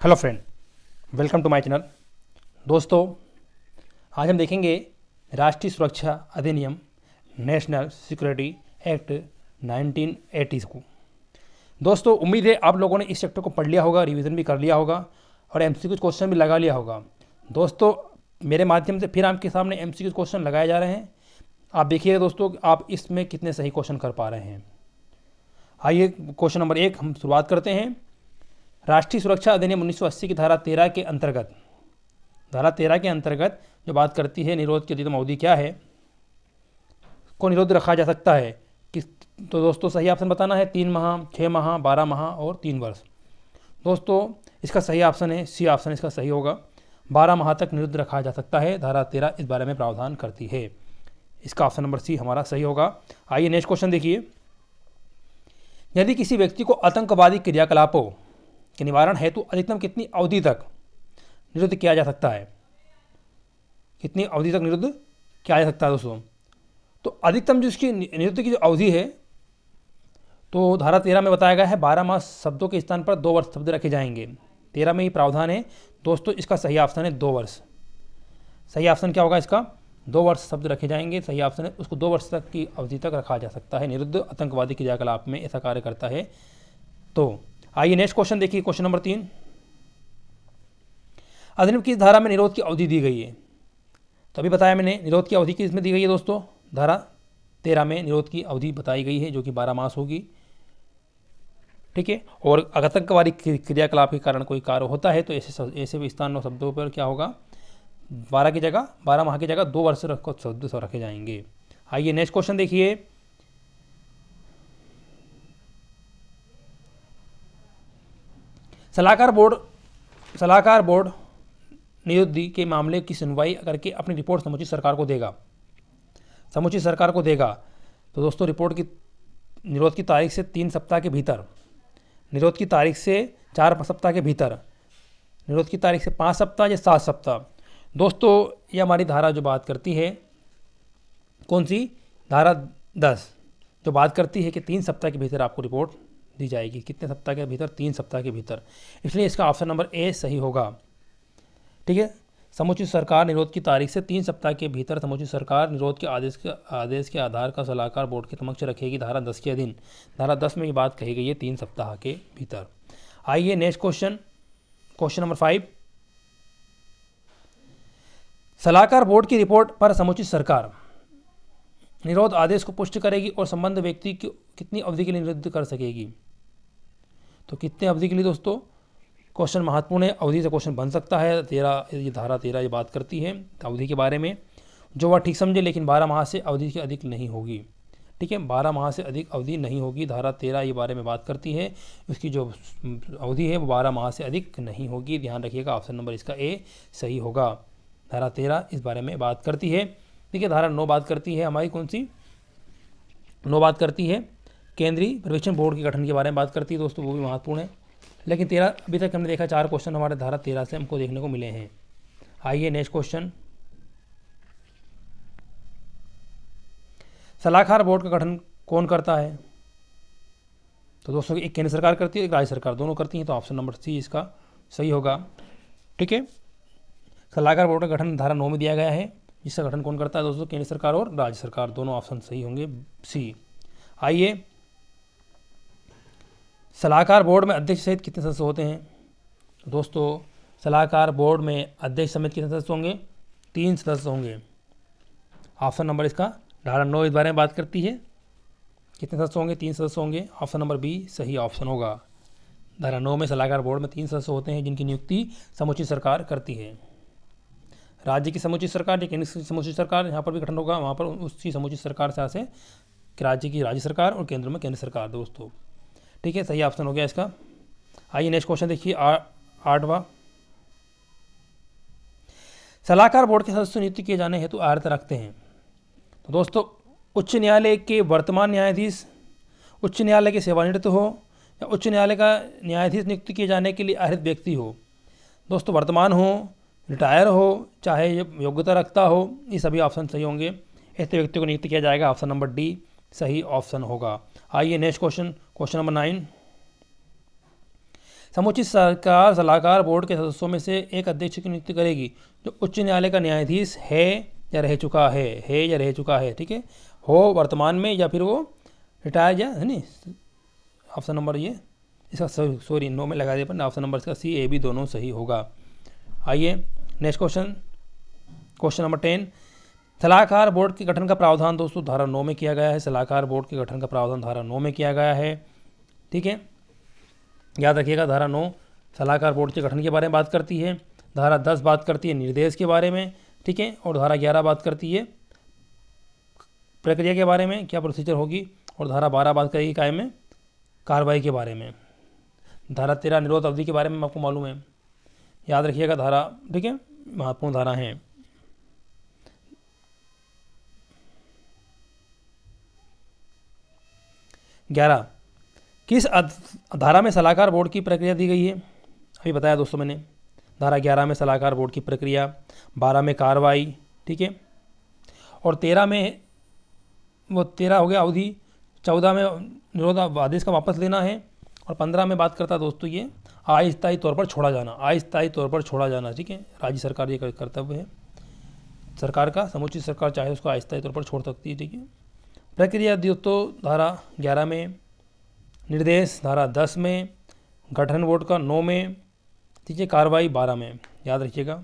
Hello friend, welcome to my channel. दोस्तों, आज हम देखेंगे राष्ट्रीय सुरक्षा अधिनियम नेशनल सिक्योरिटी एक्ट 1980 को। दोस्तों, उम्मीद है आप लोगों ने इस चैप्टर को पढ़ लिया होगा, रिवीजन भी कर लिया होगा और एमसीक्यू क्वेश्चन भी लगा लिया होगा। दोस्तों, मेरे माध्यम से फिर आपके सामने एमसीक्यू क्वेश्चन लगाए जा रहे हैं। आप देखिएगा दोस्तों, आप इसमें कितने सही क्वेश्चन कर पा रहे हैं। आइए क्वेश्चन नंबर 1 हम शुरुआत करते हैं। राष्ट्रीय सुरक्षा अधिनियम 1980 की धारा 13 के अंतर्गत जो बात करती है निरोध की अधिकतम अवधि क्या है, को निरोध रखा जा सकता है किस। तो दोस्तों सही ऑप्शन बताना है 3 माह, 6 माह, 12 माह और 3 वर्ष। दोस्तों इसका सही ऑप्शन है सी ऑप्शन, इसका सही होगा। 12 माह तक निरुद्ध रखा जा सकता है, धारा 13 इस बारे में प्रावधान करती है। इसका ऑप्शन नंबर सी हमारा सही होगा। आइए नेक्स्ट क्वेश्चन देखिए। यदि किसी व्यक्ति को आतंकवादी क्रियाकलापों के निवारण हेतु अधिकतम कितनी अवधि तक निरुद्ध किया जा सकता है, कितनी अवधि तक निरुद्ध किया जा सकता है दोस्तों। तो अधिकतम जो इसकी निरुद्ध की जो अवधि है, तो धारा 13 में बताया गया है 12 माह शब्दों के स्थान पर 2 वर्ष शब्द रखे जाएंगे। 13 में ही प्रावधान है दोस्तों। इसका सही ऑप्शन है 2 वर्ष। सही ऑप्शन क्या होगा इसका? 2 वर्ष शब्द रखे जाएंगे। सही ऑप्शन है उसको 2 वर्ष तक की अवधि तक रखा जा सकता है। निरुद्ध आतंकवादी क्रियाकलाप में ऐसा कार्य करता है। तो आइए नेक्स्ट क्वेश्चन देखिए, क्वेश्चन नंबर 3। अधिनियम की धारा में निरोध की अवधि दी गई है। तो अभी बताया मैंने निरोध की अवधि किस में दी गई है दोस्तों, धारा 13 में निरोध की अवधि बताई गई है जो कि 12 मास होगी। ठीक है। और आतंकवादी क्रियाकलाप के कारण कोई कार्य होता है तो ऐसे स्थान और शब्दों पर क्या होगा, 12 माह की जगह 2 वर्ष शब्द रखे जाएंगे। आइए नेक्स्ट क्वेश्चन देखिए। सलाहकार बोर्ड निरुद्धि के मामले की सुनवाई करके अपनी रिपोर्ट समुचित सरकार को देगा। तो दोस्तों रिपोर्ट की निरोध की तारीख से 3 सप्ताह के भीतर, निरोध की तारीख से 4 सप्ताह के भीतर, निरोध की तारीख से 5 सप्ताह या 7 सप्ताह। दोस्तों ये हमारी धारा जो बात करती है, कौन सी धारा 10, जो बात करती है कि 3 सप्ताह के भीतर आपको रिपोर्ट दी जाएगी। कितने सप्ताह के भीतर? 3 सप्ताह के भीतर। इसलिए इसका ऑप्शन नंबर ए सही होगा। ठीक है। समुचित सरकार निरोध की तारीख से 3 सप्ताह के भीतर समुचित सरकार निरोध के आदेश के आधार का सलाहकार बोर्ड के समक्ष रखेगी, धारा 10 के अधीन। धारा 10 में ये बात कही गई है 3 सप्ताह के भीतर। आइए नेक्स्ट क्वेश्चन, क्वेश्चन नंबर 5। सलाहकार बोर्ड की रिपोर्ट पर समुचित सरकार निरोध आदेश को पुष्टि करेगी और संबंध व्यक्ति की कितनी अवधि के लिए निरुद्ध कर सकेगी। तो कितने अवधि के लिए दोस्तों, क्वेश्चन महत्वपूर्ण है। अवधि से क्वेश्चन बन सकता है। ये धारा 13 ये बात करती है अवधि के बारे में, जो वह ठीक समझे, लेकिन 12 माह से अवधि से अधिक नहीं होगी। ठीक है, 12 माह से अधिक अवधि नहीं होगी। धारा 13 ये बारे में बात करती है, उसकी जो अवधि है वो 12 माह से अधिक नहीं होगी। ध्यान रखिएगा, ऑप्शन नंबर इसका ए सही होगा। धारा 13 इस बारे में बात करती है। ठीक है। धारा 9 बात करती है हमारी, कौन सी 9 बात करती है केंद्रीय पर्यवेक्षण बोर्ड के गठन के बारे में बात करती है दोस्तों, वो भी महत्वपूर्ण है। लेकिन 13 अभी तक हमने देखा 4 क्वेश्चन हमारे धारा 13 से हमको देखने को मिले हैं। आइए नेक्स्ट क्वेश्चन। सलाहकार बोर्ड का गठन कौन करता है? तो दोस्तों एक केंद्र सरकार करती है, एक राज्य सरकार, दोनों करती हैं। तो ऑप्शन नंबर सी इसका सही होगा। ठीक है। सलाहकार बोर्ड का गठन धारा 9 में दिया गया है। जिसका गठन कौन करता है दोस्तों? केंद्र सरकार और राज्य सरकार, दोनों ऑप्शन सही होंगे सी। आइए, सलाहकार बोर्ड में अध्यक्ष सहित कितने सदस्य होते हैं? तो दोस्तों सलाहकार बोर्ड में अध्यक्ष समेत कितने सदस्य होंगे? 3 सदस्य होंगे। ऑप्शन नंबर इसका धारा 9 इस बारे में बात करती है। कितने सदस्य होंगे? 3 सदस्य होंगे। ऑप्शन नंबर बी सही ऑप्शन होगा। धारा 9 में सलाहकार बोर्ड में 3 सदस्य होते हैं जिनकी नियुक्ति समुचित सरकार करती है। राज्य की समुचित सरकार या केंद्र की समुचित सरकार, यहाँ पर भी गठन होगा, वहाँ पर उसी समुचित सरकार से राज्य की राज्य सरकार और केंद्र में केंद्र सरकार दोस्तों। ठीक है, सही ऑप्शन हो गया इसका। आइए नेक्स्ट क्वेश्चन देखिए, 8वां। सलाहकार बोर्ड के सदस्य नियुक्त किए जाने हेतु अर्हता रखते हैं। तो दोस्तों उच्च न्यायालय के वर्तमान न्यायाधीश, उच्च न्यायालय के सेवानिवृत्त हो या उच्च न्यायालय का न्यायाधीश नियुक्त किए जाने के लिए अर्हित व्यक्ति हो। दोस्तों वर्तमान हो, रिटायर हो, चाहे योग्यता रखता हो, ये सभी ऑप्शन सही होंगे। ऐसे व्यक्ति को नियुक्त किया जाएगा। ऑप्शन नंबर डी सही ऑप्शन होगा। आइए नेक्स्ट क्वेश्चन, क्वेश्चन नंबर 9। समुचित सरकार सलाहकार बोर्ड के सदस्यों में से एक अध्यक्ष की नियुक्ति करेगी जो उच्च न्यायालय का न्यायाधीश है या रह चुका है या रह चुका है, ठीक है, हो वर्तमान में या फिर वो रिटायर या है नहीं। ऑप्शन नंबर ये इसका सॉरी 9 में लगा दिया पर ऑप्शन नंबर इसका सी ए बी दोनों सही होगा। आइए नेक्स्ट क्वेश्चन नंबर 10। सलाहकार बोर्ड के गठन का प्रावधान दोस्तों धारा 9 में किया गया है। सलाहकार बोर्ड के गठन का प्रावधान धारा 9 में किया गया है, ठीक है, याद रखिएगा। धारा 9 सलाहकार बोर्ड के गठन के बारे में बात करती है, धारा 10 बात करती है निर्देश के बारे में, ठीक है, और धारा 11 बात करती है प्रक्रिया के बारे में, क्या प्रोसीजर होगी, और धारा 12 बात करेगी कायम में कार्रवाई के बारे में। धारा 13 निरोध अवधि के बारे में आपको मालूम है, याद रखिएगा धारा, ठीक है, महत्वपूर्ण धारा है। ग्यारह, किस धारा में सलाहकार बोर्ड की प्रक्रिया दी गई है? अभी बताया दोस्तों मैंने, धारा 11 में सलाहकार बोर्ड की प्रक्रिया, 12 में कार्रवाई, ठीक है, और 13 में वो 13 हो गया अवधि, 14 में निरोध आदेश का वापस लेना है, और 15 में बात करता है दोस्तों ये अस्थायी तौर पर छोड़ा जाना, अस्थायी तौर पर छोड़ा जाना, ठीक है। राज्य सरकार ये कर्तव्य है सरकार का, समुचित सरकार चाहे उसको अस्थायी तौर पर छोड़ सकती है, ठीक है। प्रक्रिया दोस्तों धारा 11 में, निर्देश धारा 10 में, गठन बोर्ड का 9 में, ठीक है, कार्रवाई 12 में, याद रखिएगा।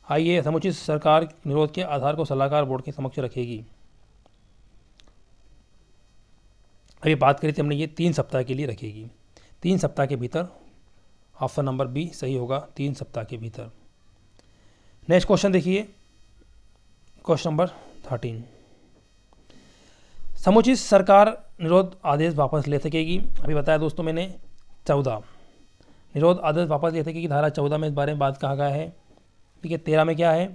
आइए समुचित सरकार निरोध के आधार को सलाहकार बोर्ड के समक्ष रखेगी। अभी बात करी थी हमने ये 3 सप्ताह के लिए रखेगी, 3 सप्ताह के भीतर, ऑप्शन नंबर बी सही होगा, 3 सप्ताह के भीतर। नेक्स्ट क्वेश्चन देखिए, क्वेश्चन नंबर 13। समुचित सरकार निरोध आदेश वापस ले सकेगी। अभी बताया दोस्तों मैंने 14 निरोध आदेश वापस ले सकेगी, धारा 14 में इस बारे में बात कहा गया है, ठीक है। 13 में क्या है,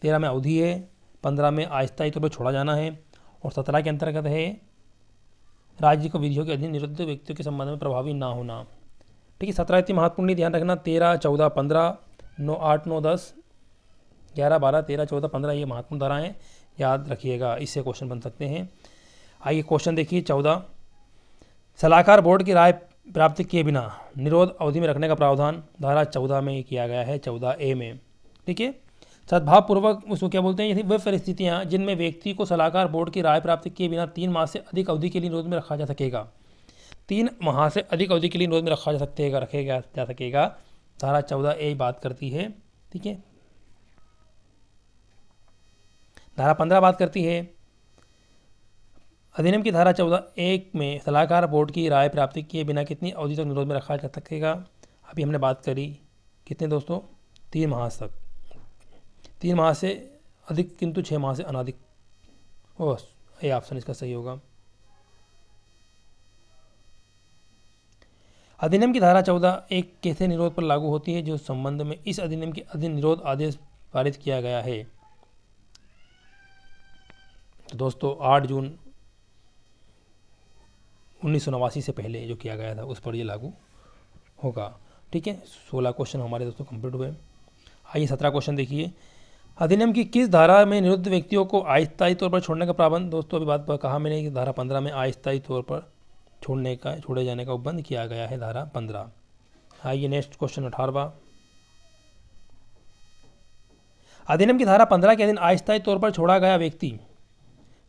13 में अवधि है, 15 में अस्थायी तौर पर छोड़ा जाना है, और 17 के अंतर्गत है राज्य को विधियों के अधीन निरुद्ध व्यक्तियों के संबंध में प्रभावी ना होना, ठीक है। 17 इतनी महत्वपूर्ण ध्यान रखना, 13, 14, 15, 9, 8, 9, 10, 11, 12, 13, 14, 15 ये महत्वपूर्ण धाराएँ याद रखिएगा, इससे क्वेश्चन बन सकते हैं। आइए क्वेश्चन देखिए 14। सलाहकार बोर्ड की राय प्राप्त किए बिना निरोध अवधि में रखने का प्रावधान धारा 14 में किया गया है, 14A में, ठीक है। सद्भावपूर्वक उसको क्या बोलते हैं, वे परिस्थितियाँ जिनमें व्यक्ति को सलाहकार बोर्ड की राय प्राप्त किए बिना 3 माह से अधिक अवधि के लिए निरोध में रखा जा सकेगा, 3 माह से अधिक अवधि के लिए निरोध में रखा जा सकेगा, धारा 14A बात करती है, ठीक है। धारा 15 बात करती है अधिनियम की धारा 14(1) में सलाहकार बोर्ड की राय प्राप्ति किए बिना कितनी अवधि तक निरोध में रखा जा सकेगा। अभी हमने बात करी कितने दोस्तों, 3 माह तक, 3 माह से अधिक किंतु 6 माह से अनाधिक। ओह, ये ऑप्शन इसका सही होगा। अधिनियम की धारा 14(1) कैसे निरोध पर लागू होती है, जो संबंध में इस अधिनियम के अधीन निरोध आदेश पारित किया गया है। तो दोस्तों 8 जून 1989 से पहले जो किया गया था उस पर ये लागू होगा, ठीक है। 16 क्वेश्चन हमारे दोस्तों कंप्लीट हुए। आइए 17 क्वेश्चन देखिए। अधिनियम की किस धारा में निरुद्ध व्यक्तियों को अस्थायी तौर पर छोड़ने का प्रावधान, दोस्तों अभी बात कहा मैंने कि धारा 15 में अस्थायी तौर पर छोड़े जाने का उपबंध किया गया है, धारा 15। आइए नेक्स्ट क्वेश्चन 18वां। अधिनियम की धारा 15 के अधीन अस्थायी तौर पर छोड़ा गया व्यक्ति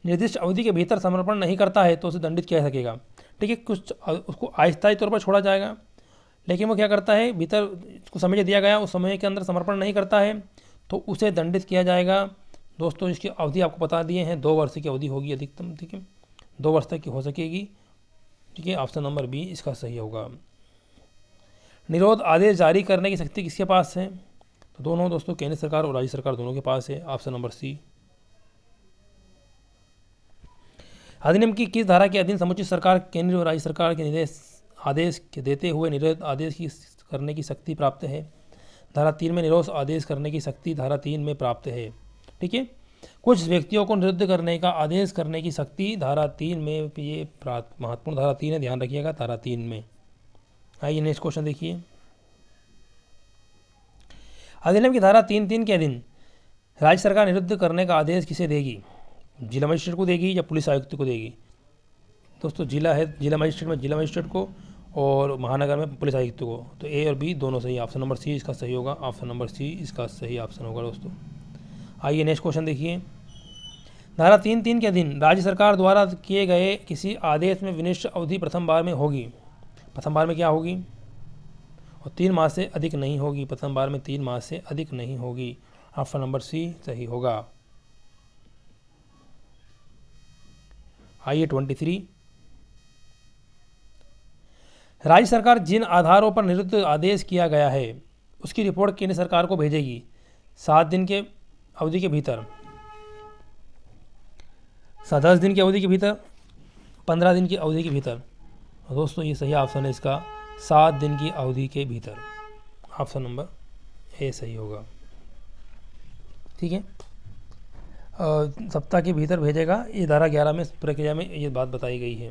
निर्दिष्ट अवधि के भीतर समर्पण नहीं करता है तो उसे दंडित किया जा सकेगा, ठीक है। कुछ उसको अस्थायी तौर पर छोड़ा जाएगा, लेकिन वो क्या करता है, भीतर उसको समय दिया गया उस समय के अंदर समर्पण नहीं करता है तो उसे दंडित किया जाएगा। दोस्तों इसकी अवधि आपको बता दिए हैं, 2 वर्ष की अवधि होगी अधिकतम, ठीक है, 2 वर्ष तक की हो सकेगी, ठीक है। ऑप्शन नंबर बी इसका सही होगा। निरोध आदेश जारी करने की शक्ति किसके पास है, तो दोनों दोस्तों केंद्र सरकार और राज्य सरकार दोनों के पास है, ऑप्शन नंबर सी। अधिनियम की किस धारा के अधीन समुचित सरकार केंद्र और राज्य सरकार के निर्देश आदेश के देते हुए निरोध आदेश की करने की शक्ति प्राप्त है, धारा 3 में निरोध आदेश करने की शक्ति धारा 3 में प्राप्त है, ठीक है। कुछ व्यक्तियों को निरुद्ध करने का आदेश करने की शक्ति धारा 3 में, ये महत्वपूर्ण धारा 3 है, ध्यान रखिएगा, धारा 3 में। आइए नेक्स्ट क्वेश्चन देखिए। अधिनियम की धारा 3(3) के अधीन राज्य सरकार निरुद्ध करने का आदेश किसे देगी, जिला मजिस्ट्रेट को देगी या पुलिस आयुक्त को देगी। दोस्तों जिला है, जिला मजिस्ट्रेट में जिला मजिस्ट्रेट को, और महानगर में पुलिस आयुक्त को। तो ए और बी दोनों सही, ऑप्शन नंबर सी इसका सही होगा, ऑप्शन नंबर सी इसका सही ऑप्शन होगा दोस्तों। आइए नेक्स्ट क्वेश्चन देखिए। धारा 3(3) के अधीन राज्य सरकार द्वारा किए गए किसी आदेश में विनिश्चित अवधि प्रथम बार में होगी। प्रथम बार में क्या होगी? और 3 माह से अधिक नहीं होगी। प्रथम बार में 3 माह से अधिक नहीं होगी, ऑप्शन नंबर सी सही होगा। आइए 23, राज्य सरकार जिन आधारों पर निरुद्ध आदेश किया गया है उसकी रिपोर्ट केंद्र सरकार को भेजेगी 7 दिन के अवधि के भीतर, 10 दिन की अवधि के भीतर, 15 दिन की अवधि के भीतर। दोस्तों ये सही ऑप्शन है इसका, 7 दिन की अवधि के भीतर, ऑप्शन नंबर ए सही होगा। ठीक है, सप्ताह के भीतर भेजेगा, ये धारा 11 में प्रक्रिया में ये बात बताई गई है।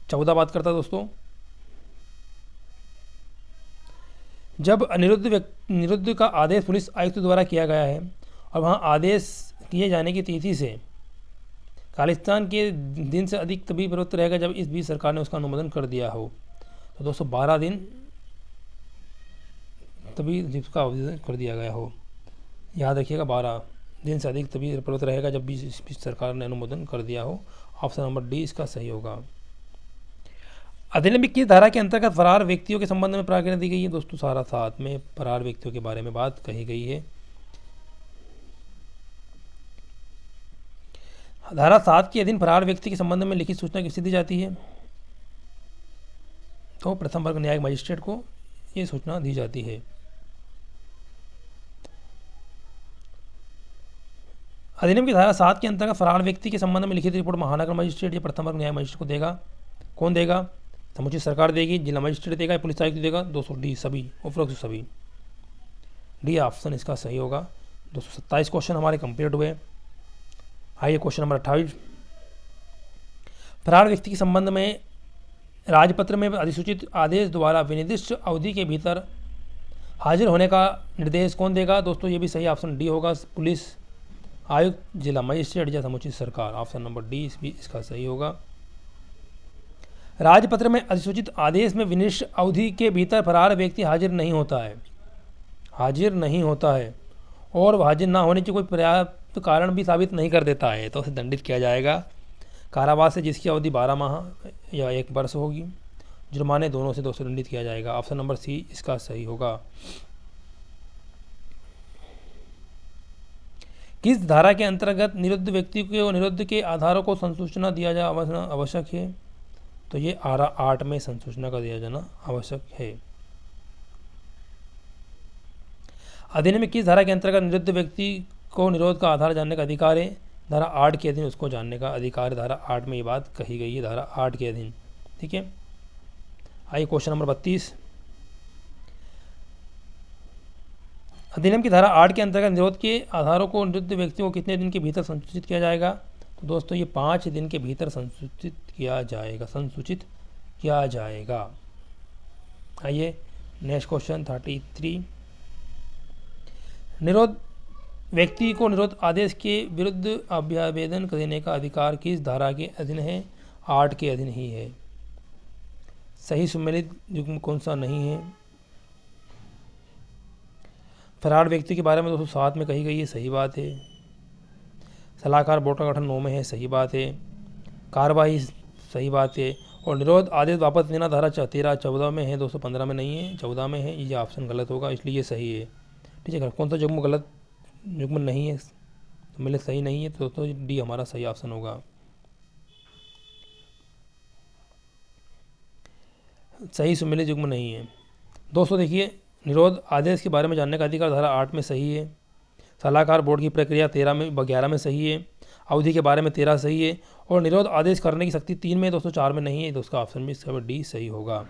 14 बात करता है दोस्तों, जब निरुद्ध का आदेश पुलिस आयुक्त द्वारा किया गया है और वहाँ आदेश किए जाने की तिथि से खालिस्तान के दिन से अधिक तभी प्रवृत्त रहेगा जब इस बीच सरकार ने उसका अनुमोदन कर दिया हो। तो दोस्तों 12 दिन तभी जिसका आवेदन कर दिया गया हो, याद रखिएगा 12 दिन से अधिक तभी प्रवृत्त रहेगा जब भी इस बीच सरकार ने अनुमोदन कर दिया हो, ऑप्शन नंबर डी इसका सही होगा। अधिनियम 21 धारा के अंतर्गत फरार व्यक्तियों के संबंध में प्राज्ञा दी गई है। दोस्तों सारा साथ में फरार व्यक्तियों के बारे में बात कही गई है। धारा 7 के अधीन फरार व्यक्ति के संबंध में लिखित सूचना किसे दी जाती है? तो प्रथम वर्ग न्यायिक मजिस्ट्रेट को ये सूचना दी जाती है। अधिनियम की धारा 7 के अंतर्गत फरार व्यक्ति के संबंध में लिखित रिपोर्ट महानगर मजिस्ट्रेट या प्रथम वर्ग न्यायिक मजिस्ट्रेट को देगा। कौन देगा? समुचित सरकार देगी, जिला मजिस्ट्रेट देगा, पुलिस आयुक्त देगा। 200 डी सभी, उपरोक्त सभी। डी ऑप्शन इसका सही होगा। 227 क्वेश्चन हमारे कंप्लीट हुए। आइए क्वेश्चन नंबर 28, फरार व्यक्ति के संबंध में राजपत्र में अधिसूचित आदेश द्वारा विनिर्दिष्ट अवधि के भीतर हाजिर होने का निर्देश कौन देगा? दोस्तों ये भी सही ऑप्शन डी होगा, पुलिस आयुक्त, जिला मजिस्ट्रेट या समुचित सरकार। ऑप्शन नंबर डी भी इसका सही होगा। राजपत्र में अधिसूचित आदेश में विनिर्दिष्ट अवधि के भीतर फरार व्यक्ति हाजिर नहीं होता है, हाजिर नहीं होता है और हाजिर ना होने की कोई पर्याप्त कारण भी साबित नहीं कर देता है तो उसे दंडित किया जाएगा कारावास से, जिसकी अवधि 12 माह या 1 वर्ष होगी। जुर्माने दोनों से 200 दंडित किया जाएगा। ऑप्शन नंबर सी इसका सही होगा। किस धारा के अंतर्गत निरुद्ध व्यक्ति को निरुद्ध के आधारों को संसूचना दिया जाना आवश्यक है? तो ये आरा 8 में संसूचना का दिया जाना आवश्यक है। अधिनियम में किस धारा के अंतर्गत निरुद्ध व्यक्ति को निरोध का आधार जानने का अधिकार है? धारा 8 के अधीन उसको जानने का अधिकार है। धारा 8 में ये बात कही गई है, धारा 8 के अधीन। ठीक है, आइए क्वेश्चन नंबर 32, अधिनियम की धारा 8 के अंतर्गत निरोध के आधारों को निरुद्ध व्यक्तियों को कितने दिन के भीतर संसूचित किया जाएगा? तो दोस्तों ये 5 दिन के भीतर संसूचित किया जाएगा, संसूचित किया जाएगा। आइए नेक्स्ट क्वेश्चन 33, निरोध व्यक्ति को निरोध आदेश के विरुद्ध अभ्यावेदन देने का अधिकार किस धारा के अधीन है? 8 के अधीन ही है। सही सुमेलित युग्म कौन सा नहीं है? फरार व्यक्ति के बारे में 207 में कही गई है, सही बात है। सलाहकार बोर्ड का गठन 9 में है, सही बात है। कार्रवाई सही बात है। और निरोध आदेश वापस लेना धारा 13-14 में है, 215 में नहीं है, 14 में है। ये ऑप्शन गलत होगा, इसलिए ये सही है। ठीक है, कौन सा युग्म गलत युग्म नहीं है, मतलब सही नहीं है, तो दोस्तों डी हमारा सही ऑप्शन होगा। सही सुमेलित युग्म नहीं है। दोस्तों देखिए, निरोध आदेश के बारे में जानने का अधिकार धारा 8 में सही है। सलाहकार बोर्ड की प्रक्रिया 11 में सही है। अवधि के बारे में 13 सही है। और निरोध आदेश करने की शक्ति 3 में, 204 में नहीं है, तो उसका ऑप्शन भी इसका डी सही होगा।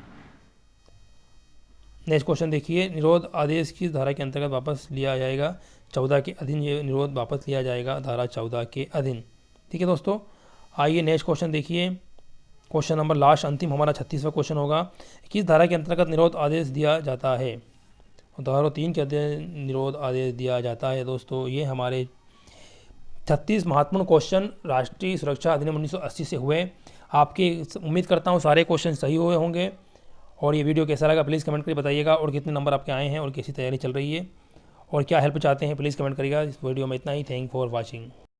नेक्स्ट क्वेश्चन देखिए, निरोध आदेश किस धारा के अंतर्गत वापस लिया जाएगा? 14 के अधीन ये निरोध वापस लिया जाएगा, धारा 14 के अधीन। ठीक है दोस्तों, आइए नेक्स्ट क्वेश्चन देखिए। क्वेश्चन नंबर लास्ट अंतिम हमारा 36वां क्वेश्चन होगा, किस धारा के अंतर्गत निरोध आदेश दिया जाता है? धारा 3 के अधीन निरोध आदेश दिया जाता है। दोस्तों ये हमारे 36 महत्वपूर्ण क्वेश्चन राष्ट्रीय सुरक्षा अधिनियम 1980 से हुए। आपकी उम्मीद करता हूँ सारे क्वेश्चन सही हुए होंगे। और ये वीडियो कैसा लगा प्लीज़ कमेंट करके बताइएगा, और कितने नंबर आपके आए हैं और कैसी तैयारी चल रही है और क्या हेल्प चाहते हैं प्लीज़ कमेंट करिएगा। इस वीडियो में इतना ही। Thank for watching.